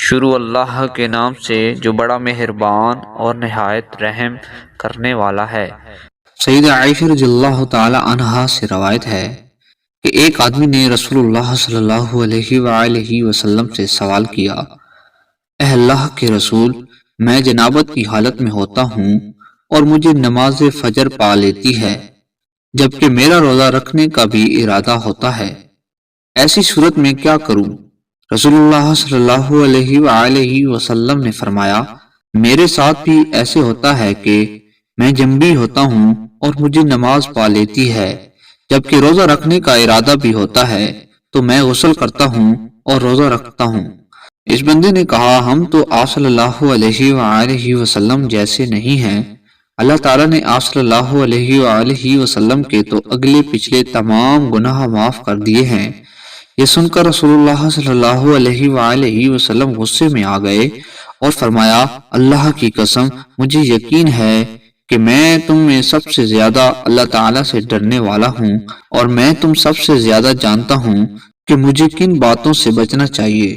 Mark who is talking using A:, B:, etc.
A: شروع اللہ کے نام سے جو بڑا مہربان اور نہایت رحم کرنے والا ہے۔
B: سیدہ عائشہ رضی اللہ تعالی عنہا سے روایت ہے کہ ایک آدمی نے رسول اللہ صلی اللہ علیہ وآلہ وسلم سے سوال کیا، اے اللہ کے رسول، میں جنابت کی حالت میں ہوتا ہوں اور مجھے نماز فجر پا لیتی ہے جبکہ میرا روزہ رکھنے کا بھی ارادہ ہوتا ہے، ایسی صورت میں کیا کروں؟ رسول اللہ صلی اللہ علیہ وآلہ وسلم نے فرمایا، میرے ساتھ بھی ایسے ہوتا ہے کہ میں جنبی ہوتا ہوں اور مجھے نماز پا لیتی ہے جبکہ روزہ رکھنے کا ارادہ بھی ہوتا ہے، تو میں غسل کرتا ہوں اور روزہ رکھتا ہوں۔ اس بندے نے کہا، ہم تو آپ صلی اللہ علیہ وآلہ وسلم جیسے نہیں ہیں، اللہ تعالیٰ نے آپ صلی اللہ علیہ وآلہ وسلم کے تو اگلے پچھلے تمام گناہ معاف کر دیے ہیں۔ یہ سن کر رسول اللہ صلی اللہ علیہ وآلہ وسلم غصے میں آ گئے اور فرمایا، اللہ کی قسم، مجھے یقین ہے کہ میں تم میں سب سے زیادہ اللہ تعالیٰ سے ڈرنے والا ہوں اور میں تم سب سے زیادہ جانتا ہوں کہ مجھے کن باتوں سے بچنا چاہیے۔